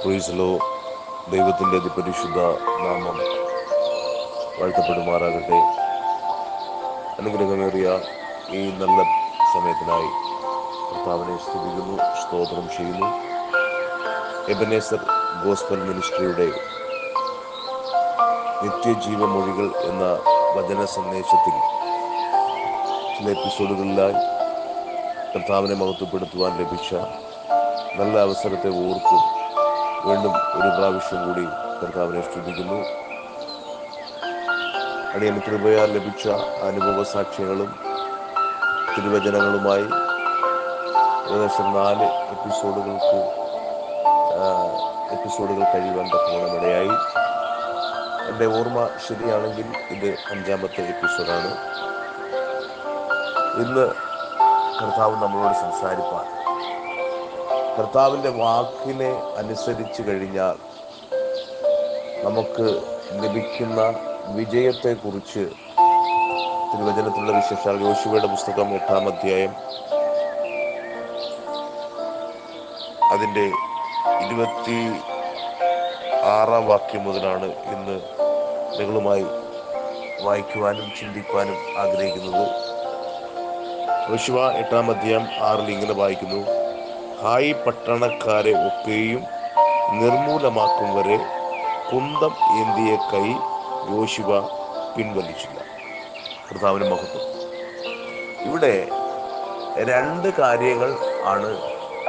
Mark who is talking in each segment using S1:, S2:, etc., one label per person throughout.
S1: Price law ദൈവത്തിൻ്റെ അതിപരിശുദ്ധ നാമം വാഴ്ത്തപ്പെടുമാറാകട്ടെ. അനുഗ്രഹമേറിയ ഈ നല്ല സമയത്തിനായി കർത്താവിനെ സ്തുതിക്കുന്നു, സ്തോത്രം ചെയ്യുന്നു. എബനേസർ ഗോസ്ബൽ മിനിസ്ട്രിയുടെ നിത്യജീവമൊഴികൾ എന്ന വചന സന്ദേശത്തിൽ ചില എപ്പിസോഡുകളിലായി കർത്താവിനെ മഹത്വപ്പെടുത്തുവാൻ ലഭിച്ച നല്ല അവസരത്തെ ഓർത്ത് വീണ്ടും ഒരു പ്രാവശ്യം കൂടി കർത്താവിനെ സ്തുതിക്കുന്നു. അടിയൻ കൃപയാൽ ലഭിച്ച അനുഭവ സാക്ഷ്യങ്ങളും തിരുവചനങ്ങളുമായി ഏകദേശം 4 എപ്പിസോഡുകൾ കഴിയുവാൻ തക്കവണ്ണമിടയായി. എൻ്റെ ഓർമ്മ ശരിയാണെങ്കിൽ ഇത് 5ാമത്തെ എപ്പിസോഡാണ്. ഇന്ന് കർത്താവ് നമ്മളോട് സംസാരിപ്പാൻ, കർത്താവിൻ്റെ വാക്കിനെ അനുസരിച്ച് കഴിഞ്ഞാൽ നമുക്ക് ലഭിക്കുന്ന വിജയത്തെക്കുറിച്ച് തിരുവചനത്തിലുള്ള വിശേഷാൽ യോശുവയുടെ പുസ്തകം 8ാം അധ്യായം അതിൻ്റെ 26ാം വാക്യം മുതലാണ് ഇന്ന് നിങ്ങളുമായി വായിക്കുവാനും ചിന്തിക്കുവാനും ആഗ്രഹിക്കുന്നത്. യോശുവ 8ാം അധ്യായം 6 ഇങ്ങനെ വായിക്കുന്നു: ഹായി പട്ടണക്കാരെ ഒക്കെയും നിർമൂലമാക്കും വരെ കുന്തം ഏന്തിയ കൈ യോശുവ പിൻവലിച്ചില്ല. കർത്താവിന് മഹത്വം. ഇവിടെ 2 കാര്യങ്ങൾ ആണ്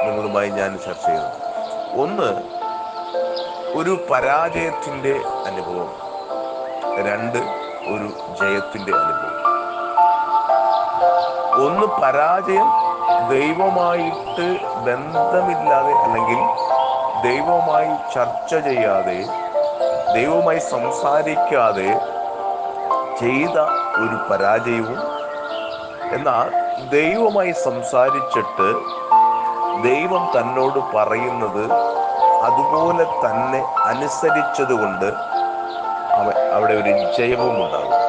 S1: നിങ്ങളുമായി ഞാൻ ചർച്ച ചെയ്യുന്നത്. ഒന്ന്, ഒരു പരാജയത്തിൻ്റെ അനുഭവം. 2, ഒരു ജയത്തിൻ്റെ അനുഭവം. ഒന്ന്, പരാജയം ദൈവമായിട്ട് ബന്ധമില്ലാതെ അല്ലെങ്കിൽ ദൈവവുമായി ചർച്ച ചെയ്യാതെ ദൈവവുമായി സംസാരിക്കാതെ ചെയ്ത ഒരു പരാജയവും, എന്നാൽ ദൈവവുമായി സംസാരിച്ചിട്ട് ദൈവം തന്നോട് പറയുന്നത് അതുപോലെ തന്നെ അനുസരിച്ചതുകൊണ്ട് അവിടെ ഒരു ജയവും ഉണ്ടാകും.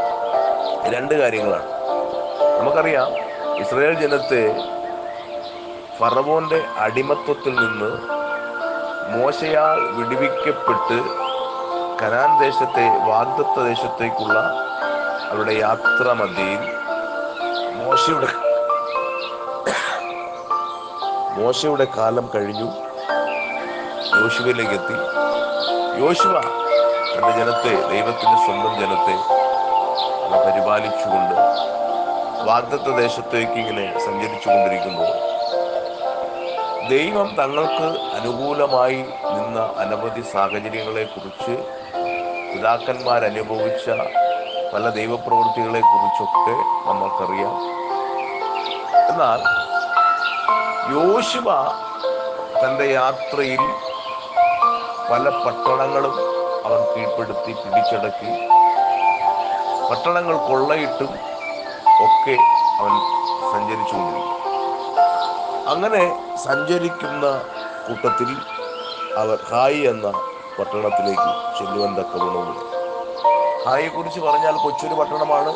S1: 2 കാര്യങ്ങളാണ്. നമുക്കറിയാം, ഇസ്രായേൽ ജനത്തെ ഫറവോന്റെ അടിമത്വത്തിൽ നിന്ന് മോശയാൽ വിടുവിക്കപ്പെട്ട് കനാൻ ദേശത്തെ വാഗ്ദത്ത ദേശത്തേക്കുള്ള അവരുടെ യാത്ര മധ്യയിൽ മോശയുടെ കാലം കഴിഞ്ഞു. യോശുവയിലേക്ക് എത്തി. യോശുവ തന്റെ ജനത്തെ, ദൈവത്തിന്റെ സ്വന്തം ജനത്തെ പരിപാലിച്ചുകൊണ്ട് വാഗ്ദത്ത ദേശത്തേക്ക് ഇങ്ങനെ സഞ്ചരിച്ചു കൊണ്ടിരിക്കുമ്പോൾ ദൈവം തങ്ങൾക്ക് അനുകൂലമായി നിന്ന അനവധി സാഹചര്യങ്ങളെ കുറിച്ച്, പിതാക്കന്മാരനുഭവിച്ച പല ദൈവപ്രവൃത്തികളെ കുറിച്ചൊക്കെ നമുക്കറിയാം. എന്നാൽ യോശുവ തൻ്റെ യാത്രയിൽ പല പട്ടണങ്ങളും അവൻ കീഴ്പ്പെടുത്തി, പിടിച്ചടക്കി, പട്ടണങ്ങൾ കൊള്ളയിട്ടും ഒക്കെ അവൻ സഞ്ചരിച്ചുകൊണ്ടിരിക്കും. അങ്ങനെ സഞ്ചരിക്കുന്ന കൂട്ടത്തിൽ അവർ ഹായി എന്ന പട്ടണത്തിലേക്ക് ചെല്ലുവാൻ തക്കവണ്ണമുണ്ട്. ഹായിയെ കുറിച്ച് പറഞ്ഞാൽ കൊച്ചൊരു പട്ടണമാണ്.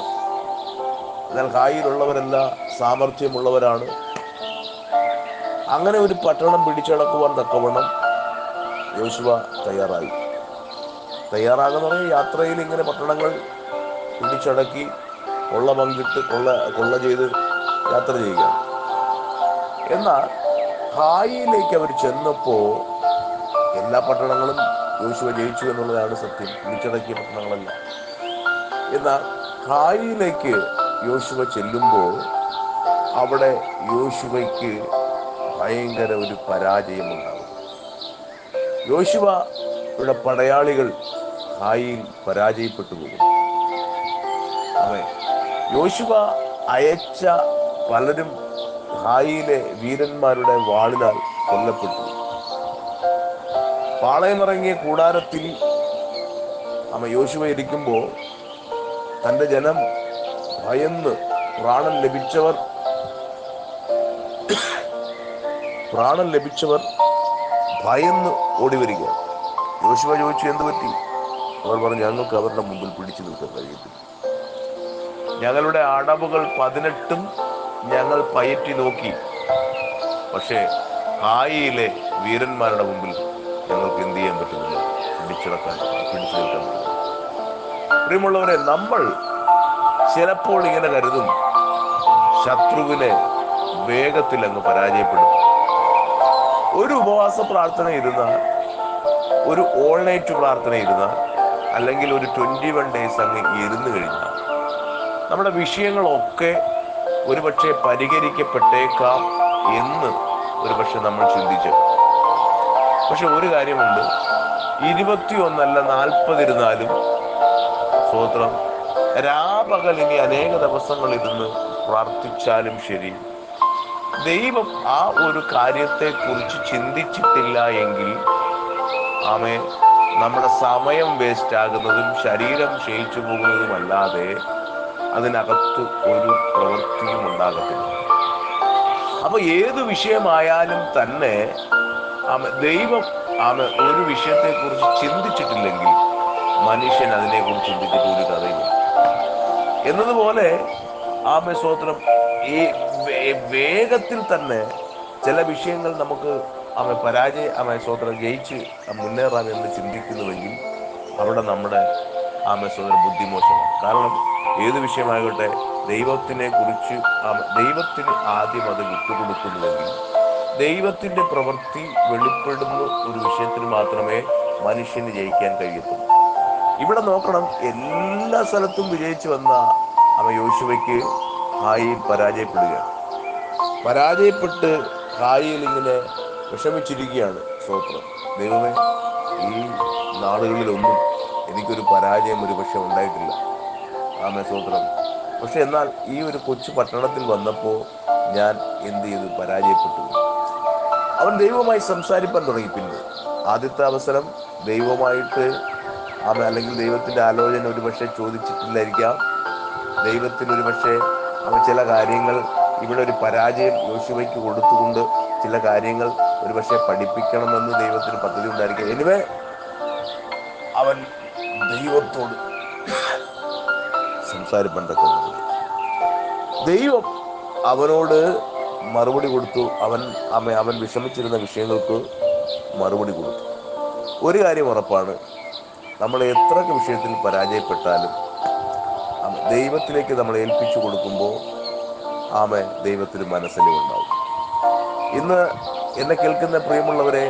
S1: എന്നാൽ ഹായിയിലുള്ളവരെല്ലാം സാമർഥ്യമുള്ളവരാണ്. അങ്ങനെ ഒരു പട്ടണം പിടിച്ചടക്കുവാൻ തക്കവണ്ണം യോശുവ തയ്യാറാകുന്ന യാത്രയിൽ ഇങ്ങനെ പട്ടണങ്ങൾ പിടിച്ചടക്കി കൊള്ള പങ്കിട്ട് കൊള്ള ചെയ്ത് യാത്ര ചെയ്യുകയാണ്. എന്നാൽ ഹായിയിലേക്ക് അവർ ചെന്നപ്പോൾ എല്ലാ പട്ടണങ്ങളും യോശുവ ജയിച്ചു എന്നുള്ളതാണ് സത്യം. പിടിച്ചടക്കിയ പട്ടണങ്ങളല്ല. എന്നാൽ ഹായിയിലേക്ക് യോശുവ ചെല്ലുമ്പോൾ അവിടെ യോശുവയ്ക്ക് ഭയങ്കര ഒരു പരാജയമുണ്ടാകും. യോശുവയുടെ പടയാളികൾ ഹായിയിൽ പരാജയപ്പെട്ടു പോകും. യോശുവ അയച്ച പലരും ഹായിയിലെ വീരന്മാരുടെ വാളിനാൽ കൊല്ലപ്പെട്ടു. പാളയമിറങ്ങിയ കൂടാരത്തിൽ യോശുവ ഇരിക്കുമ്പോൾ തൻ്റെ ജനം ഭയന്ന്, പ്രാണൻ ലഭിച്ചവർ ഭയന്ന് ഓടി വരികയാണ്. യോശുവ ചോദിച്ചു, എന്ത് പറ്റി? അവർ പറഞ്ഞു, ഞങ്ങൾക്ക് അവരുടെ മുമ്പിൽ പിടിച്ചു നിൽക്കാൻ കഴിയത്തില്ല. ഞങ്ങളുടെ അടവുകൾ 18 ഞങ്ങൾ പയറ്റി നോക്കി, പക്ഷേ ഹായിയിലെ വീരന്മാരുടെ മുമ്പിൽ ഞങ്ങൾക്ക് എന്ത് ചെയ്യാൻ പറ്റുന്നില്ല, പിടിച്ചു നിൽക്കാൻ പറ്റുന്നില്ല. പ്രിയമുള്ളവരെ, നമ്മൾ ചിലപ്പോൾ ഇങ്ങനെ കരുതും, ശത്രുവിനെ വേഗത്തിൽ അങ്ങ് പരാജയപ്പെടും. ഒരു ഉപവാസ പ്രാർത്ഥന ഇരുന്നാൽ, ഒരു ഓൾ നൈറ്റ് പ്രാർത്ഥന ഇരുന്നാൽ, അല്ലെങ്കിൽ ഒരു 21 days അങ്ങ് ഇരുന്ന് കഴിഞ്ഞാൽ നമ്മുടെ വിഷയങ്ങളൊക്കെ ഒരുപക്ഷെ പരിഹരിക്കപ്പെട്ടേക്കാം എന്ന് ഒരുപക്ഷെ നമ്മൾ ചിന്തിച്ചേക്കാം. പക്ഷെ ഒരു കാര്യമുണ്ട്, 21 അല്ല 40 ഇരുന്നാലും സ്തോത്രം, രാപകൽ ഇനി അനേക ദിവസങ്ങൾ ഇരുന്ന് പ്രാർത്ഥിച്ചാലും ശരി, ദൈവം ആ ഒരു കാര്യത്തെ കുറിച്ച് ചിന്തിച്ചിട്ടില്ല എങ്കിൽ നമ്മുടെ സമയം വേസ്റ്റ് ആകുന്നതും ശരീരം ക്ഷയിച്ചു പോകുന്നതുമല്ലാതെ അതിനകത്ത് ഒരു പ്രവൃത്തിയും ഉണ്ടാകത്തില്ല. അപ്പൊ ഏത് വിഷയമായാലും തന്നെ ദൈവം ഒരു വിഷയത്തെ കുറിച്ച് ചിന്തിച്ചിട്ടില്ലെങ്കിൽ മനുഷ്യൻ അതിനെക്കുറിച്ച് ചിന്തിച്ചിട്ട് ഒരു കഥയില്ല എന്നതുപോലെ സ്തോത്രം, ഈ വേഗത്തിൽ തന്നെ ചില വിഷയങ്ങൾ നമുക്ക് സ്തോത്രം ജയിച്ച് മുന്നേറാം എന്ന് ചിന്തിക്കുന്നുവെങ്കിൽ അവിടെ നമ്മുടെ സ്തോത്രം ബുദ്ധിമോശമാണ്. കാരണം ഏത് വിഷയമാകട്ടെ, ദൈവത്തിനെ കുറിച്ച് ദൈവത്തിന് ആദ്യം അത് വിട്ടുകൊടുക്കുന്നുവെങ്കിൽ ദൈവത്തിന്റെ പ്രവൃത്തി വെളിപ്പെടുന്ന ഒരു വിഷയത്തിന് മാത്രമേ മനുഷ്യന് ജയിക്കാൻ കഴിയത്തുള്ളൂ. ഇവിടെ നോക്കണം, എല്ലാ സ്ഥലത്തും വിജയിച്ചു വന്ന യോശുവയ്ക്ക് ഹായിൽ പരാജയപ്പെട്ട് ഹായിൽ ഇങ്ങനെ വിഷമിച്ചിരിക്കുകയാണ്. സ്തോത്രം, ദൈവമേ, ഈ നാടുകളിലൊന്നും എനിക്കൊരു പരാജയം ഒരു പക്ഷെ ഉണ്ടായിട്ടില്ല. സ്തോത്രം. പക്ഷെ എന്നാൽ ഈ ഒരു കൊച്ചു പട്ടണത്തിൽ വന്നപ്പോൾ ഞാൻ എന്ത് ചെയ്തു? പരാജയപ്പെട്ടു. അവൻ ദൈവവുമായി സംസാരിപ്പാൻ തുടങ്ങി. പിന്നെ ആദ്യത്തെ അവസരം ദൈവമായിട്ട് അല്ലെങ്കിൽ ദൈവത്തിന്റെ ആലോചന ഒരുപക്ഷെ ചോദിച്ചിട്ടില്ലായിരിക്കാം. ദൈവത്തിന് ഒരുപക്ഷെ ചില കാര്യങ്ങൾ, ഇവിടെ ഒരു പരാജയം യോശുവയ്ക്ക് കൊടുത്തുകൊണ്ട് ചില കാര്യങ്ങൾ ഒരുപക്ഷെ പഠിപ്പിക്കണമെന്ന് ദൈവത്തിന് പദ്ധതി ഉണ്ടായിരിക്കും. എനിവേ, അവൻ ദൈവത്തോട് സംസാരിപ്പാൻ തക്കവണ്ണം ദൈവം അവനോട് മറുപടി കൊടുത്തു. അവൻ വിഷമിച്ചിരുന്ന വിഷയങ്ങൾക്ക് മറുപടി കൊടുത്തു. ഒരു കാര്യം ഉറപ്പാണ്, നമ്മൾ എത്രയൊക്കെ വിഷയത്തിൽ പരാജയപ്പെട്ടാലും ദൈവത്തിലേക്ക് നമ്മൾ ഏൽപ്പിച്ചു കൊടുക്കുമ്പോൾ ദൈവത്തിന് മനസ്സിലുണ്ടാവും. ഇന്ന് എന്നെ കേൾക്കുന്ന പ്രിയമുള്ളവരെ,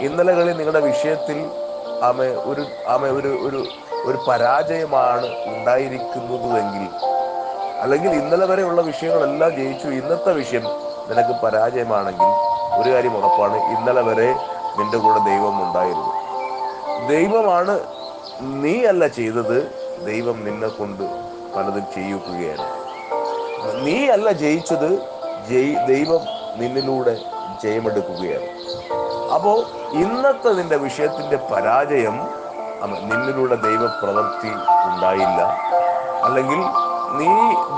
S1: ഇന്നലകളിൽ നിങ്ങളുടെ വിഷയത്തിൽ ഒരു പരാജയമാണ് ഉണ്ടായിരിക്കുന്നതെങ്കിൽ, അല്ലെങ്കിൽ ഇന്നലെ വരെയുള്ള വിഷയങ്ങളെല്ലാം ജയിച്ചു, ഇന്നത്തെ വിഷയം നിനക്ക് പരാജയമാണെങ്കിൽ ഒരു കാര്യം ഉറപ്പാണ്, ഇന്നലെ വരെ നിന്റെ കൂടെ ദൈവം ഉണ്ടായിരുന്നു. ദൈവമാണ്, നീ അല്ല ചെയ്തത്. ദൈവം നിന്നെ കൊണ്ട് പലതും ചെയ്യിക്കുകയാണ്. നീ അല്ല ജയിച്ചത്, ദൈവം നിന്നിലൂടെ ജയമെടുക്കുകയാണ്. അപ്പോ ഇന്നത്തെ നിന്റെ വിഷയത്തിന്റെ പരാജയം നിന്നിലൂടെ ദൈവപ്രവൃത്തി ഉണ്ടായില്ല, അല്ലെങ്കിൽ നീ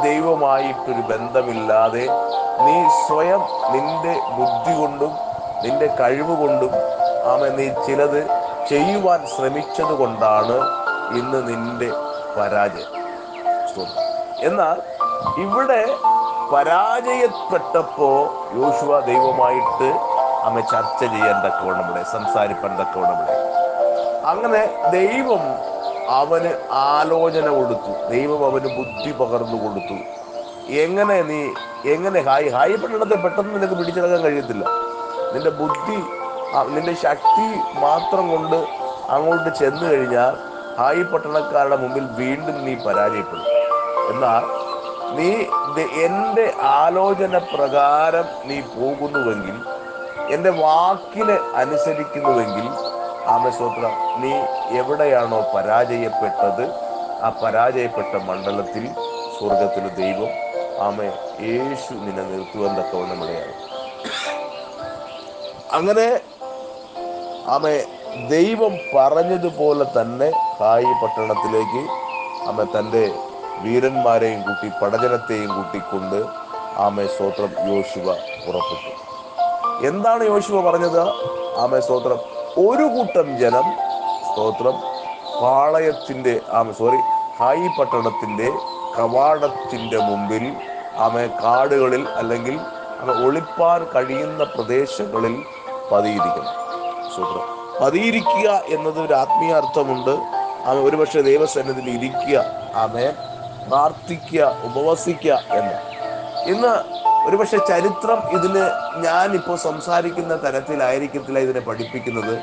S1: ദൈവമായിട്ടൊരു ബന്ധമില്ലാതെ നീ സ്വയം നിന്റെ ബുദ്ധി കൊണ്ടും നിന്റെ കഴിവ് കൊണ്ടും നീ ചിലത് ചെയ്യുവാൻ ശ്രമിച്ചത് കൊണ്ടാണ് ഇന്ന് നിന്റെ പരാജയം. എന്നാൽ ഇവിടെ പരാജയപ്പെട്ടപ്പോ യോശുവ ദൈവമായിട്ട് ചർച്ച ചെയ്യാൻ തക്കവണ്ണമിടെ, സംസാരിപ്പാൻ തക്കവണ്ണമിടെ. അങ്ങനെ ദൈവം അവന് ആലോചന കൊടുത്തു, ദൈവം അവന് ബുദ്ധി പകർന്നു കൊടുത്തു. എങ്ങനെ ഹായ് പട്ടണത്തെ പെട്ടെന്ന് നിനക്ക് പിടിച്ചെടുക്കാൻ കഴിയത്തില്ല. നിന്റെ ബുദ്ധി, നിന്റെ ശക്തി മാത്രം കൊണ്ട് അങ്ങോട്ട് ചെന്നു കഴിഞ്ഞാൽ ഹായ് പട്ടണക്കാരുടെ മുമ്പിൽ വീണ്ടും നീ പരാജയപ്പെടും. എന്നാൽ നീ എൻ്റെ ആലോചന പ്രകാരം നീ പോകുന്നുവെങ്കിൽ, എൻ്റെ വാക്കിനെ അനുസരിക്കുന്നുവെങ്കിൽ, സ്തോത്രം, നീ എവിടെയാണോ പരാജയപ്പെട്ടത് ആ പരാജയപ്പെട്ട മണ്ഡലത്തിൽ സ്വർഗത്തിൽ ദൈവം യേശു നിന്നെ നിർത്തുവാൻ തക്കവണ്ണം ഇടയാണ്. അങ്ങനെ ദൈവം പറഞ്ഞതുപോലെ തന്നെ ഹായി പട്ടണത്തിലേക്ക് തൻ്റെ വീരന്മാരെയും കൂട്ടി പടജനത്തെയും കൂട്ടിക്കൊണ്ട് സ്തോത്രം യോശുവ പുറപ്പെട്ടു. എന്താണ് യോശുവ പറഞ്ഞത്? സ്തോത്രം, ഒരു കൂട്ടം ജനം സ്തോത്രം പാളയത്തിന്റെ ഹായി പട്ടണത്തിന്റെ കവാടത്തിന്റെ മുമ്പിൽ കാടുകളിൽ അല്ലെങ്കിൽ ഒളിപ്പാൻ കഴിയുന്ന പ്രദേശങ്ങളിൽ പതിയിരിക്കണം. സ്തോത്രം, പതിയിരിക്കുക എന്നത് ഒരു ആത്മീയ അർത്ഥമുണ്ട്. ആമേ ഒരുപക്ഷെ ദൈവസന്നിധിയിൽ ഇരിക്കുക, ആമേ പ്രാർത്ഥിക്കുക, ഉപവസിക്കുക എന്ന്. ഇന്ന് ഒരുപക്ഷെ ചരിത്രം ഇതിന് ഞാനിപ്പോൾ സംസാരിക്കുന്ന തരത്തിലായിരിക്കത്തില്ല ഇതിനെ പഠിപ്പിക്കുന്നത്.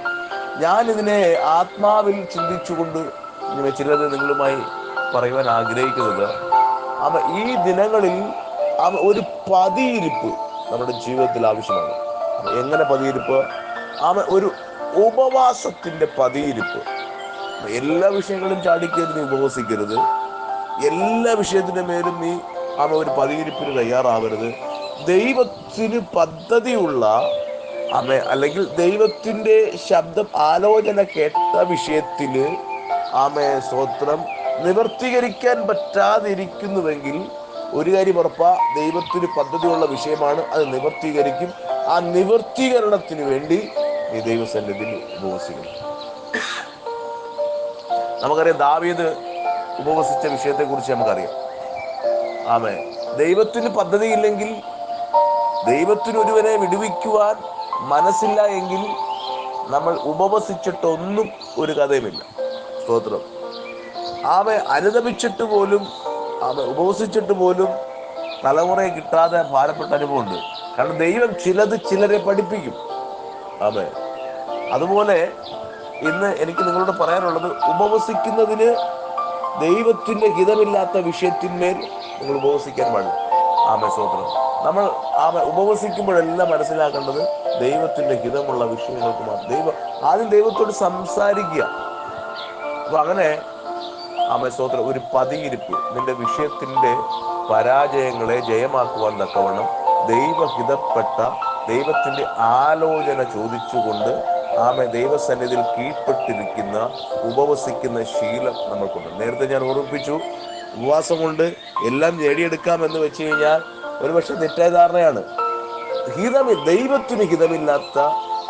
S1: ഞാൻ ഇതിനെ ആത്മാവിൽ ചിന്തിച്ചുകൊണ്ട് ചിലത് നിങ്ങളുമായി പറയുവാൻ ആഗ്രഹിക്കുന്നത്, ഈ ദിനങ്ങളിൽ ഒരു പതിയിരിപ്പ് നമ്മുടെ ജീവിതത്തിൽ ആവശ്യമാണ്. എങ്ങനെ പതിയിരിപ്പ്? ഒരു ഉപവാസത്തിന്റെ പതിയിരിപ്പ്. എല്ലാ വിഷയങ്ങളും ചാടിക്കയറി നീ ഉപവസിക്കരുത്. എല്ലാ വിഷയത്തിന്റെ മേലും നീ ഒരു പതിയിരിപ്പിന് തയ്യാറാവരുത്. ദൈവത്തിന് പദ്ധതിയുള്ള അല്ലെങ്കിൽ ദൈവത്തിന്റെ ശബ്ദം ആലോചന കേട്ട വിഷയത്തിന് സ്തോത്രം നിവർത്തീകരിക്കാൻ പറ്റാതിരിക്കുന്നുവെങ്കിൽ ഒരു കാര്യം ഉറപ്പാ, ദൈവത്തിന് പദ്ധതിയുള്ള വിഷയമാണ്, അത് നിവർത്തീകരിക്കും. ആ നിവർത്തീകരണത്തിന് വേണ്ടി നീ ദൈവസന്നിധിയിൽ ഉപവസിക്കണം. നമുക്കറിയാം, ദാവീദ് ഉപവസിച്ച വിഷയത്തെ കുറിച്ച് നമുക്കറിയാം. ദൈവത്തിന് പദ്ധതിയില്ലെങ്കിൽ, ദൈവത്തിന് ഒരുവനെ വിടുവിക്കുവാൻ മനസ്സില്ല എങ്കിൽ നമ്മൾ ഉപവസിച്ചിട്ടൊന്നും ഒരു കഥയുമില്ല. സ്തോത്രം. അനുദപിച്ചിട്ട് പോലും ഉപവസിച്ചിട്ട് പോലും തലമുറയെ കിട്ടാതെ ഭാരപ്പെട്ട അനുഭവമുണ്ട്. കാരണം ദൈവം ചിലരെ പഠിപ്പിക്കും. അതുപോലെ ഇന്ന് എനിക്ക് നിങ്ങളോട് പറയാനുള്ളത്, ഉപവസിക്കുന്നതിന് ദൈവത്തിന്റെ ഹിതമില്ലാത്ത വിഷയത്തിന്മേൽ നിങ്ങൾ ഉപവസിക്കാൻ പാടില്ല. സ്തോത്രം. നമ്മൾ ഉപവസിക്കുമ്പോഴെല്ലാം മനസ്സിലാക്കേണ്ടത് ദൈവത്തിന്റെ ഹിതമുള്ള വിഷയങ്ങൾക്ക് മാത്രം. ആദ്യം ദൈവത്തോട് സംസാരിക്കുക. അപ്പൊ അങ്ങനെ സ്തോത്രം, ഒരു പതിയിരിപ്പ് നിന്റെ വിഷയത്തിന്റെ പരാജയങ്ങളെ ജയമാക്കുവാൻ തക്കവണ്ണം ദൈവഹിതപ്പെട്ട ദൈവത്തിന്റെ ആലോചന ചോദിച്ചുകൊണ്ട് ദൈവസന്നിധിയിൽ കീഴ്പ്പെട്ടിരിക്കുന്ന ഉപവസിക്കുന്ന ശീലം നമ്മൾക്കുണ്ട്. നേരത്തെ ഞാൻ ഓർമ്മിപ്പിച്ചു, ഉപവാസം കൊണ്ട് എല്ലാം നേടിയെടുക്കാമെന്ന് വെച്ച് കഴിഞ്ഞാൽ ഒരുപക്ഷെ തെറ്റായ ധാരണയാണ്. ദൈവത്തിന് ഹിതമില്ലാത്ത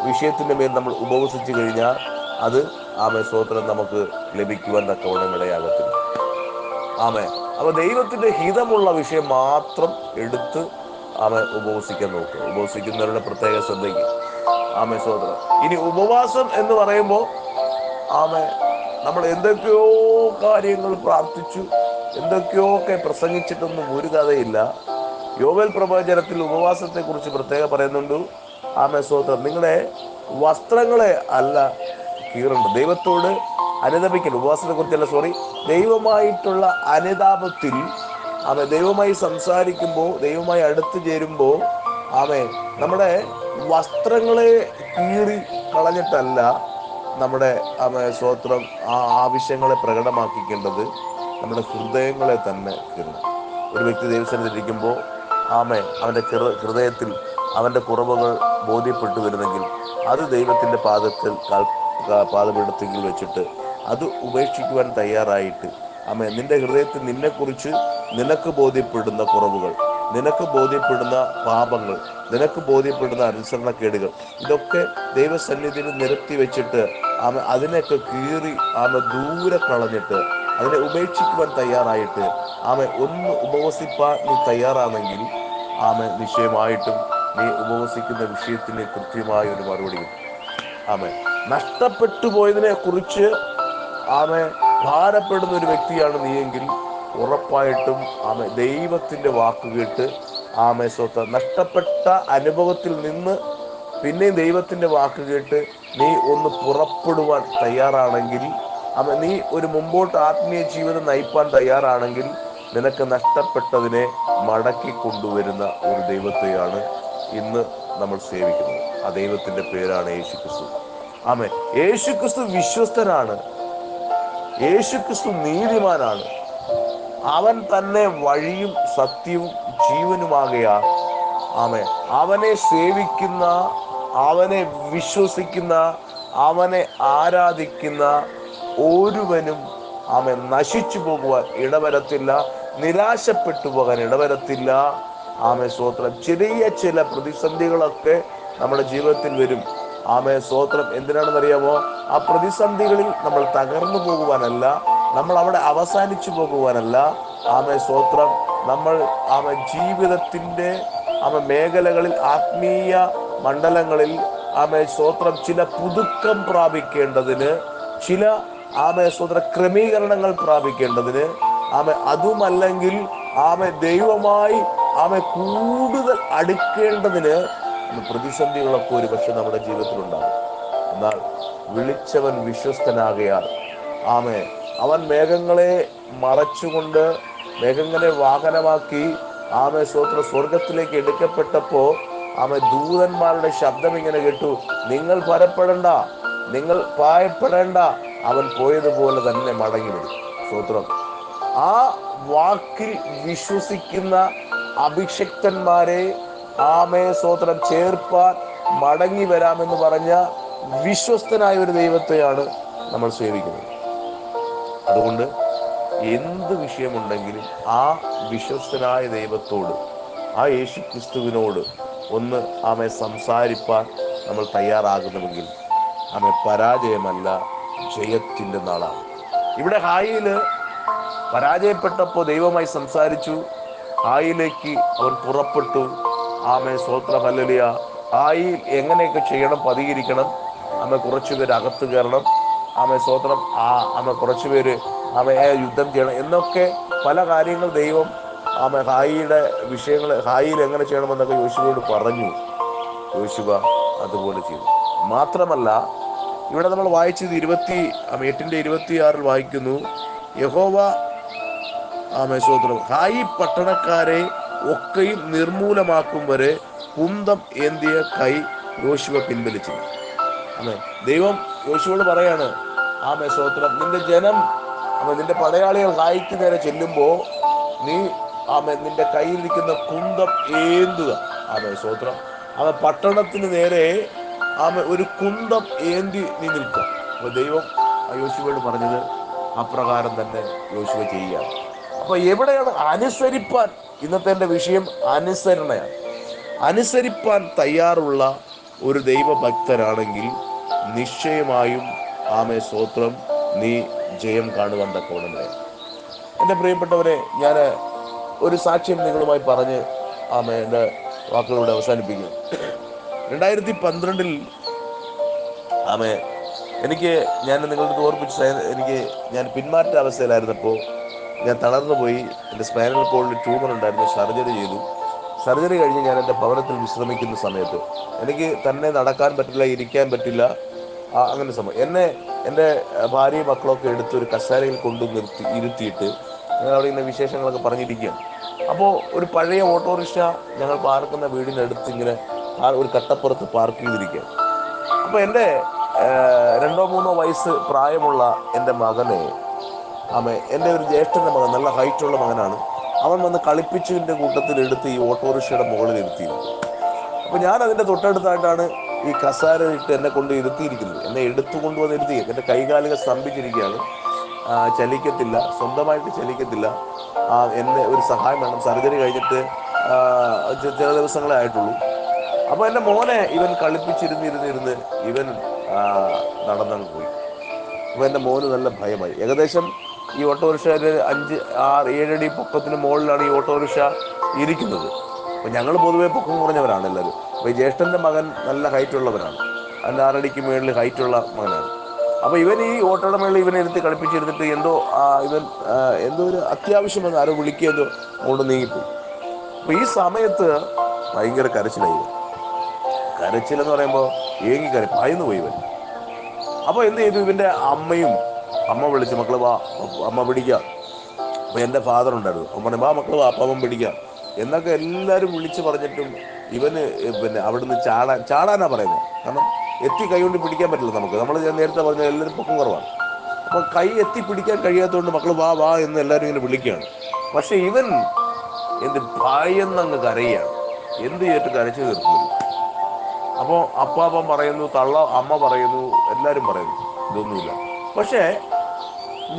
S1: വിഷയത്തിന്റെ മേൽ നമ്മൾ ഉപവസിച്ചു കഴിഞ്ഞാൽ അത് സ്തോത്രം നമുക്ക് ലഭിക്കുവാൻ തക്കവണ്ണം ഇടയാകത്തില്ല. അപ്പൊ ദൈവത്തിന്റെ ഹിതമുള്ള വിഷയം മാത്രം എടുത്ത് ഉപവസിക്കാൻ നോക്കുക. ഉപവസിക്കുന്നവരുടെ പ്രത്യേക ശ്രദ്ധയ്ക്ക് സ്തോത്രം. ഇനി ഉപവാസം എന്ന് പറയുമ്പോൾ നമ്മൾ എന്തൊക്കെയോ കാര്യങ്ങൾ പ്രാർത്ഥിച്ചു, എന്തൊക്കെയൊക്കെ പ്രസംഗിച്ചിട്ടൊന്നും ഒരു കഥയില്ല. യോവേൽ പ്രവചനത്തിൽ ഉപവാസത്തെ കുറിച്ച് പ്രത്യേകം പറയുന്നുണ്ട്. സ്തോത്രം. നിങ്ങളുടെ വസ്ത്രങ്ങളെ അല്ല കീറുണ്ട്, ദൈവത്തോട് അനുതാപിക്കൽ. ഉപവാസത്തെ കുറിച്ചല്ല, ദൈവമായിട്ടുള്ള അനുതാപത്തിൽ ദൈവമായി സംസാരിക്കുമ്പോൾ, ദൈവമായി അടുത്ത് ചേരുമ്പോൾ നമ്മുടെ വസ്ത്രങ്ങളെ കീറി കളഞ്ഞിട്ടല്ല നമ്മുടെ സ്തോത്രം ആ ആവശ്യങ്ങളെ പ്രകടമാക്കിക്കേണ്ടത്, നമ്മുടെ ഹൃദയങ്ങളെ തന്നെ കീറണം. ഒരു വ്യക്തി ദൈവസന്നിധിയിരിക്കുമ്പോൾ അവൻ്റെ ഹൃദയത്തിൽ അവൻ്റെ കുറവുകൾ ബോധ്യപ്പെട്ടു വരുന്നെങ്കിൽ അത് ദൈവത്തിൻ്റെ പാദപീഠത്തിൽ വെച്ചിട്ട് അത് ഉപേക്ഷിക്കുവാൻ തയ്യാറായിട്ട് നിന്റെ ഹൃദയത്തിൽ നിന്നെക്കുറിച്ച് നിനക്ക് ബോധ്യപ്പെടുന്ന കുറവുകൾ, നിനക്ക് ബോധ്യപ്പെടുന്ന പാപങ്ങൾ, നിനക്ക് ബോധ്യപ്പെടുന്ന അനുസരണക്കേടുകൾ, ഇതൊക്കെ ദൈവസന്നിധിയിൽ നിരത്തി വെച്ചിട്ട് അതിനെയൊക്കെ കീറി ദൂരെ കളഞ്ഞിട്ട് അതിനെ ഉപേക്ഷിക്കുവാൻ തയ്യാറായിട്ട് ഒന്ന് ഉപവസിപ്പാൻ നീ തയ്യാറാണെങ്കിൽ നിശ്ചയമായിട്ടും നീ ഉപവസിക്കുന്ന വിഷയത്തിന് കൃത്യമായ ഒരു മറുപടി കിട്ടും. നഷ്ടപ്പെട്ടു പോയതിനെ കുറിച്ച് ഭാരപ്പെടുന്ന ഒരു വ്യക്തിയാണ് നീയെങ്കിൽ ഉറപ്പായിട്ടും ദൈവത്തിന്റെ വാക്ക് കേട്ട് സ്വന്തം നഷ്ടപ്പെട്ട അനുഭവത്തിൽ നിന്ന് പിന്നെയും ദൈവത്തിന്റെ വാക്ക് കേട്ട് നീ ഒന്ന് പുറപ്പെടുവാൻ തയ്യാറാണെങ്കിൽ, നീ ഒരു മുമ്പോട്ട് ആത്മീയ ജീവിതം നയിപ്പാൻ തയ്യാറാണെങ്കിൽ നിനക്ക് നഷ്ടപ്പെട്ടതിനെ മടക്കി കൊണ്ടുവരുന്ന ഒരു ദൈവത്തെയാണ് ഇന്ന് നമ്മൾ സേവിക്കുന്നത്. ആ ദൈവത്തിന്റെ പേരാണ് യേശുക്രിസ്തു. യേശുക്രിസ്തു വിശ്വസ്തനാണ്, യേശുക്രിസ്തു നീതിമാനാണ്. അവൻ തന്നെ വഴിയും സത്യവും ജീവനുമാകയാൽ അവനെ സേവിക്കുന്ന, അവനെ വിശ്വസിക്കുന്ന, അവനെ ആരാധിക്കുന്ന ഒരുവനും നശിച്ചു പോകുവാൻ ഇടവരത്തില്ല, നിരാശപ്പെട്ടു പോകാൻ ഇടവരത്തില്ല. സ്തോത്രം. ചെറിയ ചില പ്രതിസന്ധികളൊക്കെ നമ്മുടെ ജീവിതത്തിൽ വരും. സ്തോത്രം. എന്തിനാണെന്നറിയാമോ? ആ പ്രതിസന്ധികളിൽ നമ്മൾ തകർന്നു പോകുവാനല്ല, നമ്മൾ അവിടെ അവസാനിച്ചു പോകുവാനല്ല. സ്തോത്രം. നമ്മൾ ജീവിതത്തിൻ്റെ മേഖലകളിൽ, ആത്മീയ മണ്ഡലങ്ങളിൽ സ്തോത്രം ചില പുതുക്കം പ്രാപിക്കേണ്ടതിന്, ചില സ്തോത്ര ക്രമീകരണങ്ങൾ പ്രാപിക്കേണ്ടതിന്, അതുമല്ലെങ്കിൽ ദൈവമായി കൂടുതൽ അടുക്കേണ്ടതിന് പ്രതിസന്ധികളൊക്കെ ഒരു പക്ഷെ നമ്മുടെ ജീവിതത്തിലുണ്ടാകും. എന്നാൽ വിളിച്ചവൻ വിശ്വസ്തനാകയാൽ അവൻ മേഘങ്ങളെ മറച്ചുകൊണ്ട്, മേഘങ്ങളെ വാഹനമാക്കി സ്തോത്ര സ്വർഗത്തിലേക്ക് എടുക്കപ്പെട്ടപ്പോ ദൂതന്മാരുടെ ശബ്ദം ഇങ്ങനെ കേട്ടു, നിങ്ങൾ ഭയപ്പെടേണ്ട, നിങ്ങൾ ഭയപ്പെടേണ്ട, അവൻ പോയതുപോലെ തന്നെ മടങ്ങി വരും. സ്തോത്രം. ആ വാക്കിൽ വിശ്വസിക്കുന്ന അഭിഷിക്തന്മാരെ സ്തോത്രം ചേർപ്പാൻ മടങ്ങി വരാമെന്ന് പറഞ്ഞ വിശ്വസ്തനായ ഒരു ദൈവത്തെയാണ് നമ്മൾ സേവിക്കുന്നത്. അതുകൊണ്ട് എന്ത് വിഷയമുണ്ടെങ്കിലും ആ വിശ്വസ്തനായ ദൈവത്തോട്, ആ യേശു ക്രിസ്തുവിനോട് ഒന്ന് സംസാരിപ്പാൻ നമ്മൾ തയ്യാറാകുന്നുവെങ്കിൽ പരാജയമല്ല, ജയത്തിൻ്റെ നാളാണ്. ഇവിടെ ഹായില് പരാജയപ്പെട്ടപ്പോൾ ദൈവമായി സംസാരിച്ചു. ഹായിലേക്ക് അവൻ പുറപ്പെട്ടു. സ്തോത്ര ഹല്ലേലൂയ. ഹായിൽ എങ്ങനെയൊക്കെ ചെയ്യണം, പതിയിരിക്കണം, കുറച്ചുപേര് അകത്ത് കയറണം, സ്തോത്രം, കുറച്ചുപേര് യുദ്ധം ചെയ്യണം എന്നൊക്കെ പല കാര്യങ്ങൾ ദൈവം ഹായിയുടെ വിഷയങ്ങൾ, ഹായിൽ എങ്ങനെ ചെയ്യണമെന്നൊക്കെ യോശുവയോട് പറഞ്ഞു. യോശുവ അതുപോലെ ചെയ്തു. മാത്രമല്ല, ഇവിടെ നമ്മൾ വായിച്ചത് 8:26 വായിക്കുന്നു, യഹോവ സ്തോത്രം ഹായി പട്ടണക്കാരെ ഒക്കെയും നിർമൂലമാക്കും വരെ കുന്തം ഏന്തിയ കൈ യോശുവ പിൻവലിച്ചു. ദൈവം യോശുവയോട് പറയാണ്, സ്തോത്രം, നിന്റെ ജനം, നിന്റെ പടയാളികൾ ഹായിക്ക് നേരെ ചെല്ലുമ്പോ നീ നിന്റെ കയ്യിലിരിക്കുന്ന കുന്തം ഏന്തുക. സ്തോത്രം. പട്ടണത്തിന് നേരെ ഒരു കുന്തം ഏന്തി നീ നിൽക്കുക. അപ്പൊ ദൈവം യോശുവയോട് പറഞ്ഞത് അപ്രകാരം തന്നെ യോശുവ ചെയ്യുക. അപ്പൊ എവിടെയാണ് അനുസരിപ്പാൻ? ഇന്നത്തെ എൻ്റെ വിഷയം അനുസരണയാണ്. അനുസരിപ്പാൻ തയ്യാറുള്ള ഒരു ദൈവഭക്തരാണെങ്കിൽ നിശ്ചയമായും സ്തോത്രം നീ ജയം കാണുവാൻ തക്കവണ്ണം. എൻ്റെ പ്രിയപ്പെട്ടവരെ, ഞാൻ ഒരു സാക്ഷ്യം നിങ്ങളുമായി പറഞ്ഞ് എൻ്റെ വാക്കുകളോട് അവസാനിപ്പിക്കും. 2012 ഞാൻ നിങ്ങളുടെ ഓർപ്പിച്ച് ഞാൻ പിന്മാറ്റ അവസ്ഥയിലായിരുന്നപ്പോൾ ഞാൻ തളർന്നു പോയി. എൻ്റെ സ്പൈനൽ കോഡിൽ ട്യൂമർ ഉണ്ടായിരുന്നു. സർജറി ചെയ്തു. സർജറി കഴിഞ്ഞ് ഞാൻ എൻ്റെ ഭവനത്തിൽ വിശ്രമിക്കുന്ന സമയത്ത് എനിക്ക് തന്നെ നടക്കാൻ പറ്റില്ല, ഇരിക്കാൻ പറ്റില്ല. അങ്ങനെ സമയം എൻ്റെ ഭാര്യയും മക്കളൊക്കെ എടുത്ത് ഒരു കസേരയിൽ ഇരുത്തിയിട്ട് ഞങ്ങൾ അവിടെ ഇങ്ങനെ വിശേഷങ്ങളൊക്കെ പറഞ്ഞിരിക്കുകയാണ്. അപ്പോൾ ഒരു പഴയ ഓട്ടോറിക്ഷ ഞങ്ങൾ പാർക്കുന്ന വീടിനടുത്ത് ഇങ്ങനെ ഒരു കട്ടപ്പുറത്ത് പാർക്ക് ചെയ്തിരിക്കുകയാണ്. അപ്പോൾ എൻ്റെ 2-3 വയസ്സ് പ്രായമുള്ള എൻ്റെ മകനെ എൻ്റെ ഒരു ജ്യേഷ്ഠൻ്റെ മകൻ, നല്ല ഹൈറ്റുള്ള മകനാണ്, അവൻ വന്ന് കളിപ്പിച്ചതിൻ്റെ കൂട്ടത്തിൽ എടുത്ത് ഈ ഓട്ടോറിക്ഷയുടെ മുകളിൽ ഇരുത്തിയിരുന്നു. അപ്പോൾ ഞാൻ അതിൻ്റെ തൊട്ടടുത്തായിട്ടാണ് ഈ കസാര ഇട്ട് എന്നെ കൊണ്ട് ഇരുത്തിയിരിക്കുന്നത്. എന്നെ എടുത്തുകൊണ്ട് വന്ന് ഇരുത്തി. എൻ്റെ കൈകാലുകൾ സ്തംഭിച്ചിരിക്കുകയാണ്, ചലിക്കത്തില്ല, സ്വന്തമായിട്ട് ചലിക്കത്തില്ല. എന്നെ ഒരു സഹായം വേണം. സർജറി കഴിഞ്ഞിട്ട് ചില ദിവസങ്ങളെ ആയിട്ടുള്ളൂ. അപ്പോൾ എൻ്റെ മോനെ ഇവൻ കളിപ്പിച്ചിരുന്നിരുന്ന് ഇവൻ നടന്നങ്ങ് പോയി. അപ്പോൾ എൻ്റെ മോന് നല്ല ഭയമായി. ഏകദേശം ഈ ഓട്ടോറിക്ഷ 5-6-7 അടി പൊക്കത്തിന് മുകളിലാണ് ഈ ഓട്ടോറിക്ഷ ഇരിക്കുന്നത്. അപ്പോൾ ഞങ്ങൾ പൊതുവേ പൊക്കം കുറഞ്ഞവരാണ് എല്ലാവരും. അപ്പോൾ ഈ ജ്യേഷ്ഠൻ്റെ മകൻ നല്ല ഹൈറ്റുള്ളവരാണ്, 6 അടിക്ക് മുകളിൽ ഹൈറ്റുള്ള മകനാണ്. അപ്പോൾ ഇവൻ ഈ ഓട്ടോയുടെ മേളിൽ ഇവനെ ഇരുത്തി കളിപ്പിച്ചിരുന്നിട്ട് എന്തോ ഒരു അത്യാവശ്യം വന്ന് ആരോ വിളിക്കുകയോ കൊണ്ട് നീങ്ങിപ്പോയി. അപ്പോൾ ഈ സമയത്ത് ഭയങ്കര കരച്ചിലായി. കരച്ചിലെന്ന് പറയുമ്പോൾ ഭയന്നു പോയി ഇവൻ. അപ്പോൾ എന്ത് ചെയ്തു, ഇവൻ്റെ അമ്മ വിളിച്ചു, മക്കള് വാ, അമ്മ പിടിക്കാം. അപ്പോൾ എൻ്റെ ഫാദർ ഉണ്ടായിരുന്നു. അവൻ പറഞ്ഞു, വാ മക്കള് വാ, അപ്പം പിടിക്കാം എന്നൊക്കെ എല്ലാവരും വിളിച്ച് പറഞ്ഞിട്ടും ഇവന് അവിടുന്ന് ചാടാനാണ് പറയുന്നത്. കാരണം കൈ കൊണ്ട് പിടിക്കാൻ പറ്റില്ല നമുക്ക്. ഞാൻ നേരത്തെ പറഞ്ഞ എല്ലാവരും പൊക്കം കുറവാണ്. അപ്പോൾ കൈ പിടിക്കാൻ കഴിയാത്തതുകൊണ്ട് മക്കള് വാ വാ എന്ന് എല്ലാവരും ഇങ്ങനെ വിളിക്കുകയാണ്. പക്ഷെ ഇവൻ ഭയന്നങ്ങ് കരയുകയാണ്. എന്ത് ചെയ്തിട്ട് കരച്ചു തീർക്കുന്നു. അപ്പോൾ അപ്പാപ്പൻ പറയുന്നു, അമ്മ പറയുന്നു, എല്ലാവരും പറയുന്നു ഇതൊന്നുമില്ല. പക്ഷേ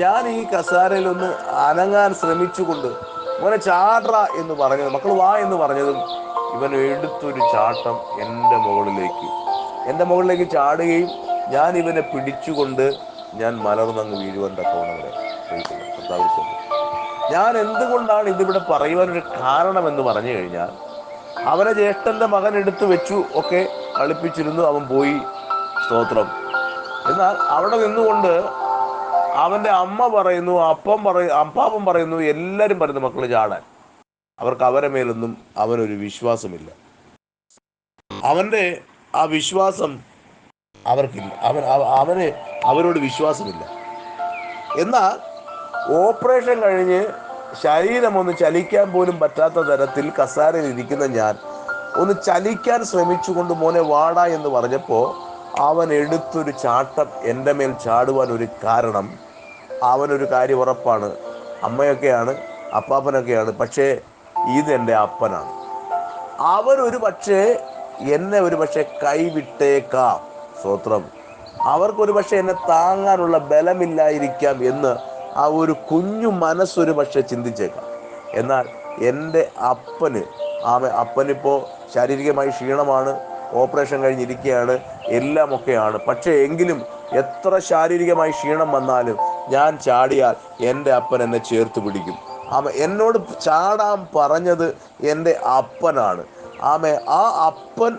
S1: ഞാൻ ഈ കസാരയിലൊന്ന് അനങ്ങാൻ ശ്രമിച്ചുകൊണ്ട് മോനെ ചാട്ര എന്ന് പറഞ്ഞത്, മക്കൾ വാ എന്ന് പറഞ്ഞതും ഇവൻ എടുത്തൊരു ചാട്ടം എൻ്റെ മുകളിലേക്ക് ചാടുകയും ഞാൻ ഇവനെ പിടിച്ചുകൊണ്ട് ഞാൻ മലർന്നങ്ങ് വീഴുവാൻ തക്കവണ്ണം ഞാൻ എന്തുകൊണ്ടാണ് ഇതിവിടെ പറയുവാനൊരു കാരണം എന്ന് പറഞ്ഞു കഴിഞ്ഞാൽ, അവനെ ജ്യേഷ്ഠൻ്റെ മകൻ എടുത്തു വെച്ചു. ഒക്കെ കളിപ്പിച്ചിരുന്നു, അവൻ പോയി. സ്തോത്രം. എന്നാൽ അവിടെ നിന്നുകൊണ്ട് അവൻ്റെ അമ്മ പറയുന്നു, അപ്പാപ്പൻ പറയുന്നു, എല്ലാവരും പറയുന്നു മക്കള് ചാടാൻ. അവർക്ക് അവരെ മേലൊന്നും അവനൊരു വിശ്വാസമില്ല. അവൻ്റെ ആ വിശ്വാസം അവർക്കില്ല. അവന് അവരോട് വിശ്വാസമില്ല. എന്നാൽ ഓപ്പറേഷൻ കഴിഞ്ഞ് ശരീരം ഒന്ന് ചലിക്കാൻ പോലും പറ്റാത്ത തരത്തിൽ കസാരയിൽ ഇരിക്കുന്ന ഞാൻ ഒന്ന് ചലിക്കാൻ ശ്രമിച്ചുകൊണ്ട് മോനെ വാടാ എന്ന് പറഞ്ഞപ്പോൾ അവൻ എടുത്തൊരു ചാട്ടം എൻ്റെ മേൽ ചാടുവാൻ ഒരു കാരണം, അവനൊരു കാര്യം ഉറപ്പാണ്, അമ്മയൊക്കെയാണ് അപ്പാപ്പനൊക്കെയാണ്, പക്ഷേ ഇതെൻ്റെ അപ്പനാണ്. അവരൊരു പക്ഷേ എന്നെ ഒരു പക്ഷേ കൈവിട്ടേക്കാം. സ്തോത്രം. അവർക്കൊരു പക്ഷേ എന്നെ താങ്ങാനുള്ള ബലമില്ലായിരിക്കാം എന്ന് ആ ഒരു കുഞ്ഞു മനസ്സൊരു പക്ഷെ ചിന്തിച്ചേക്കാം. എന്നാൽ എൻ്റെ അപ്പനിപ്പോൾ ശാരീരികമായി ക്ഷീണമാണ്, ഓപ്പറേഷൻ കഴിഞ്ഞിരിക്കുകയാണ്, എല്ലാം ഒക്കെയാണ്. പക്ഷേ എങ്കിലും എത്ര ശാരീരികമായി ക്ഷീണം വന്നാലും ഞാൻ ചാടിയാൽ എൻ്റെ അപ്പൻ എന്നെ ചേർത്ത് പിടിക്കും. എന്നോട് ചാടാൻ പറഞ്ഞത് എൻ്റെ അപ്പനാണ്. ആ അപ്പൻ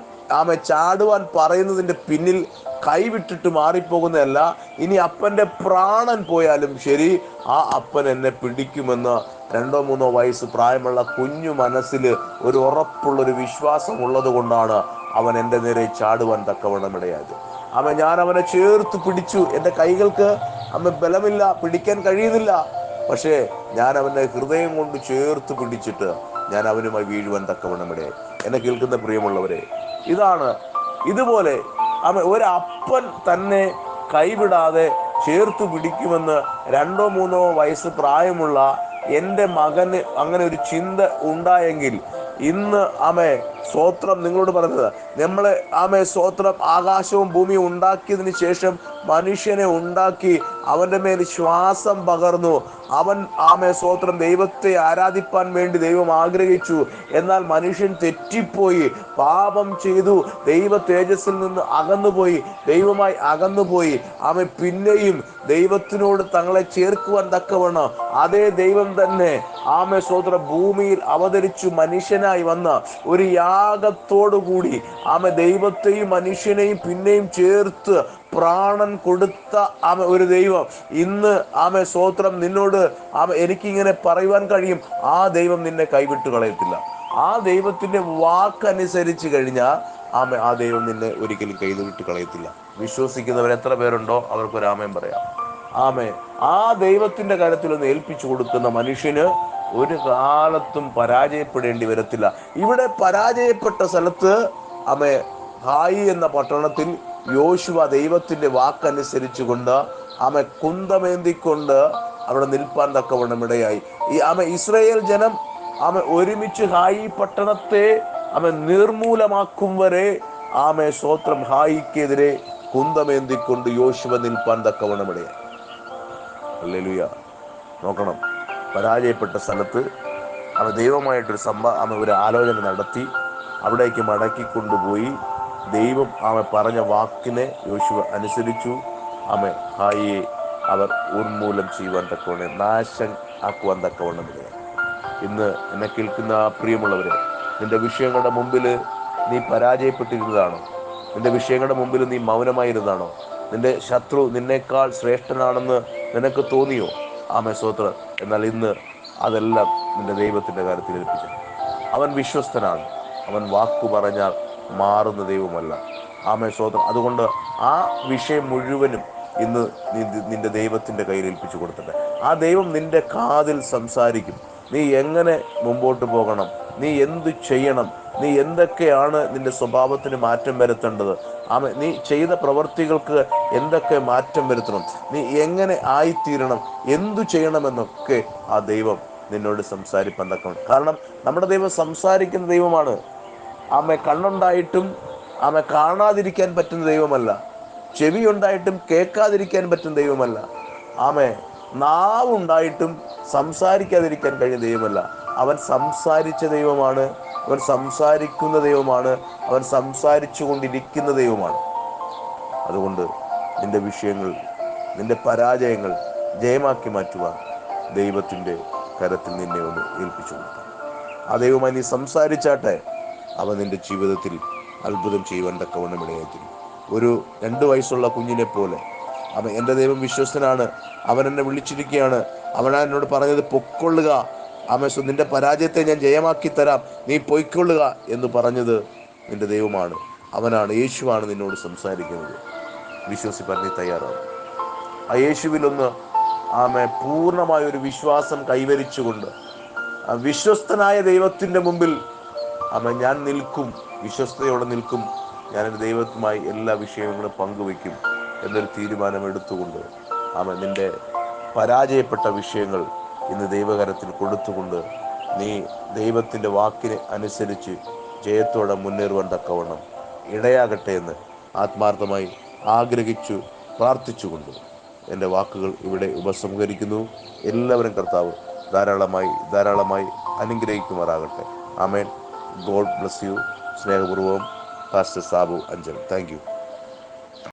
S1: ചാടുവാൻ പറയുന്നതിൻ്റെ പിന്നിൽ കൈവിട്ടിട്ട് മാറിപ്പോകുന്നതല്ല. ഇനി അപ്പൻ്റെ പ്രാണൻ പോയാലും ശരി, ആ അപ്പൻ എന്നെ പിടിക്കുമെന്ന് 2-3 വയസ്സ് പ്രായമുള്ള കുഞ്ഞു മനസ്സിൽ ഒരു ഉറപ്പുള്ളൊരു വിശ്വാസം ഉള്ളത് കൊണ്ടാണ് അവൻ എൻ്റെ നേരെ ചാടുവാൻ തക്കവണ്ണം ഇടയായത്. ഞാൻ അവനെ ചേർത്ത് പിടിച്ചു. എൻ്റെ കൈകൾക്ക് ബലമില്ല, പിടിക്കാൻ കഴിയുന്നില്ല. പക്ഷേ ഞാൻ അവൻ്റെ ഹൃദയം കൊണ്ട് ചേർത്ത് പിടിച്ചിട്ട് ഞാൻ അവനുമായി വീഴുവാൻ തക്കവണ്ണം ഇടയായി. എന്നെ കേൾക്കുന്ന പ്രിയമുള്ളവരെ, ഇതുപോലെ ഒരപ്പൻ തന്നെ കൈവിടാതെ ചേർത്ത് പിടിക്കുമെന്ന് 2-3 വയസ്സ് പ്രായമുള്ള എൻ്റെ മകന് അങ്ങനെ ഒരു ചിന്ത ഉണ്ടായെങ്കിൽ ഇന്ന് സ്തോത്രം നിങ്ങളോട് പറഞ്ഞത്, നമ്മളെ സ്തോത്രം ആകാശവും ഭൂമിയും ഉണ്ടാക്കിയതിന് ശേഷം മനുഷ്യനെ ഉണ്ടാക്കി അവൻ്റെ മേൽ ശ്വാസം പകർന്നു. അവൻ സ്തോത്രം ദൈവത്തെ ആരാധിപ്പാൻ വേണ്ടി ദൈവം ആഗ്രഹിച്ചു. എന്നാൽ മനുഷ്യൻ തെറ്റിപ്പോയി, പാപം ചെയ്തു, ദൈവ തേജസ്സിൽ നിന്ന് അകന്നുപോയി, ദൈവമായി അകന്നുപോയി. പിന്നെയും ദൈവത്തിനോട് തങ്ങളെ ചേർക്കുവാൻ തക്കവണ്ണം അതേ ദൈവം തന്നെ സ്തോത്രം ഭൂമിയിൽ അവതരിച്ചു മനുഷ്യനായി വന്ന ഒരു യാഗത്തോടു കൂടി ദൈവത്തെയും മനുഷ്യനെയും പിന്നെയും ചേർത്ത് പ്രാണൻ കൊടുത്ത ഒരു ദൈവം ഇന്ന് സ്തോത്രം നിന്നോട് എനിക്കിങ്ങനെ പറയുവാൻ കഴിയും, ആ ദൈവം നിന്നെ കൈവിട്ട് കളയത്തില്ല. ആ ദൈവത്തിന്റെ വാക്കനുസരിച്ച് കഴിഞ്ഞാൽ ആ ദൈവം നിന്നെ ഒരിക്കലും കൈവിട്ട് കളയത്തില്ല. വിശ്വസിക്കുന്നവർ എത്ര പേരുണ്ടോ അവർക്കൊരു ആമേൻ പറയാം. ആ ദൈവത്തിന്റെ കാര്യത്തിൽ ഒന്ന് ഏൽപ്പിച്ചു കൊടുക്കുന്ന മനുഷ്യന് ഒരു കാലത്തും പരാജയപ്പെടേണ്ടി വരത്തില്ല. ഇവിടെ പരാജയപ്പെട്ട സ്ഥലത്ത് ഹായി എന്ന പട്ടണത്തിൽ യോശുവ ദൈവത്തിന്റെ വാക്കനുസരിച്ച് കൊണ്ട് കുന്തമേന്തിക്കൊണ്ട് അവിടെ നിൽപ്പാൻ തക്കവണ്ണം ഇടയായി. ഇസ്രായേൽ ജനം ഒരുമിച്ച് ഹായി പട്ടണത്തെ നിർമൂലമാക്കും വരെ സ്തോത്രം ഹായിക്കെതിരെ കുന്തമേന്തിക്കൊണ്ട് യോശുവ നിൽപ്പാൻ തക്കവണ്ണം ഇടയായി. ഹല്ലേലൂയ. നോക്കണം, പരാജയപ്പെട്ട സ്ഥലത്ത് ദൈവമായിട്ടൊരു ഒരു ആലോചന നടത്തി അവിടേക്ക് മടക്കിക്കൊണ്ടുപോയി ദൈവം പറഞ്ഞ വാക്കിനെ യോശുവ അനുസരിച്ചു. ഹായിയെ അവർ ഉന്മൂലം ചെയ്യുവാൻ തക്കവണ്ണം, നാശം ആക്കുവാൻ തക്കവണ്ണം ഇടയായി. ഇന്ന് എന്നെ കേൾക്കുന്ന പ്രിയമുള്ളവരെ, നിന്റെ വിഷയങ്ങളുടെ മുമ്പിൽ നീ പരാജയപ്പെട്ടിരുന്നതാണോ? നിന്റെ വിഷയങ്ങളുടെ മുമ്പിൽ നീ മൗനമായിരുന്നതാണോ? നിന്റെ ശത്രു നിന്നേക്കാൾ ശ്രേഷ്ഠനാണെന്ന് നിനക്ക് തോന്നിയോ? സ്തോത്രം. എന്നാൽ ഇന്ന് അതെല്ലാം നിന്റെ ദൈവത്തിന്റെ കാര്യത്തിൽ ഏൽപ്പിച്ചു. അവൻ വിശ്വസ്തനാണ്. അവൻ വാക്കു പറഞ്ഞാൽ മാറുന്ന ദൈവമല്ല. സ്തോത്രം. അതുകൊണ്ട് ആ വിഷയം മുഴുവനും ഇന്ന് നിന്റെ ദൈവത്തിന്റെ കയ്യിൽ ഏൽപ്പിച്ചു കൊടുത്തിട്ട് ആ ദൈവം നിന്റെ കാതിൽ സംസാരിക്കും. നീ എങ്ങനെ മുമ്പോട്ട് പോകണം, നീ എന്തു ചെയ്യണം, നീ എന്തൊക്കെയാണ് നിന്റെ സ്വഭാവത്തിന് മാറ്റം വരുത്തേണ്ടത്, നീ ചെയ്ത പ്രവൃത്തികൾക്ക് എന്തൊക്കെ മാറ്റം വരുത്തണം, നീ എങ്ങനെ ആയിത്തീരണം, എന്തു ചെയ്യണമെന്നൊക്കെ ആ ദൈവം നിന്നോട് സംസാരിപ്പാൻ തക്കണം. കാരണം നമ്മുടെ ദൈവം സംസാരിക്കുന്ന ദൈവമാണ്. കണ്ണുണ്ടായിട്ടും കാണാതിരിക്കാൻ പറ്റുന്ന ദൈവമല്ല. ചെവി ഉണ്ടായിട്ടും കേൾക്കാതിരിക്കാൻ പറ്റുന്ന ദൈവമല്ല. നാവുണ്ടായിട്ടും സംസാരിക്കാതിരിക്കാൻ കഴിയുന്ന ദൈവമല്ല. അവൻ സംസാരിച്ച ദൈവമാണ്. അവൻ സംസാരിക്കുന്ന ദൈവമാണ്. അവൻ സംസാരിച്ചു കൊണ്ടിരിക്കുന്ന ദൈവമാണ്. അതുകൊണ്ട് നിന്റെ വിഷയങ്ങൾ, നിന്റെ പരാജയങ്ങൾ ജയമാക്കി മാറ്റുവാൻ ദൈവത്തിൻ്റെ കരത്തിൽ നിന്നെ ഒന്ന് ഏൽപ്പിച്ചു കൊടുക്കാം. ആ ദൈവമായി നീ സംസാരിച്ചാട്ടെ അവൻ നിന്റെ ജീവിതത്തിൽ അത്ഭുതം ചെയ്യുവാൻ തക്കവണ്ണം ഇടയായിത്തീരും. ഒരു 2 വയസ്സുള്ള കുഞ്ഞിനെ പോലെ എൻ്റെ ദൈവം വിശ്വസ്തനാണ്, അവൻ എന്നെ വിളിച്ചിരിക്കുകയാണ്, അവനാ എന്നോട് പറഞ്ഞത് പൊക്കൊള്ളുക, നിന്റെ പരാജയത്തെ ഞാൻ ജയമാക്കി തരാം, നീ പൊയ്ക്കൊള്ളുക എന്ന് പറഞ്ഞത് നിന്റെ ദൈവമാണ്, അവനാണ്, യേശുവാണ് നിന്നോട് സംസാരിക്കുന്നത്. വിശ്വസിപ്പാൻ നീ തയ്യാറാണ്. ആ യേശുവിലൊന്ന് പൂർണ്ണമായ ഒരു വിശ്വാസം കൈവരിച്ചുകൊണ്ട് വിശ്വസ്തനായ ദൈവത്തിൻ്റെ മുമ്പിൽ ഞാൻ നിൽക്കും, വിശ്വസ്തയോടെ നിൽക്കും, ഞാൻ എൻ്റെ ദൈവവുമായി എല്ലാ വിഷയങ്ങളും പങ്കുവയ്ക്കും എന്നൊരു തീരുമാനം എടുത്തുകൊണ്ട് നിന്റെ പരാജയപ്പെട്ട വിഷയങ്ങൾ ഇന്ന് ദൈവകരത്തിൽ കൊടുത്തുകൊണ്ട് നീ ദൈവത്തിൻ്റെ വാക്കിന് അനുസരിച്ച് ജയത്തോടെ മുന്നേറുവാൻ തക്കവണ്ണം ഇടയാകട്ടെ എന്ന് ആത്മാർത്ഥമായി ആഗ്രഹിച്ചു പ്രാർത്ഥിച്ചുകൊണ്ട് എൻ്റെ വാക്കുകൾ ഇവിടെ ഉപസംഹരിക്കുന്നു. എല്ലാവരും കർത്താവ് ധാരാളമായി അനുഗ്രഹിക്കുമാറാകട്ടെ. ആമേൻ. God bless you. സ്നേഹപൂർവ്വം pastor Sabu Anchal. Thank U.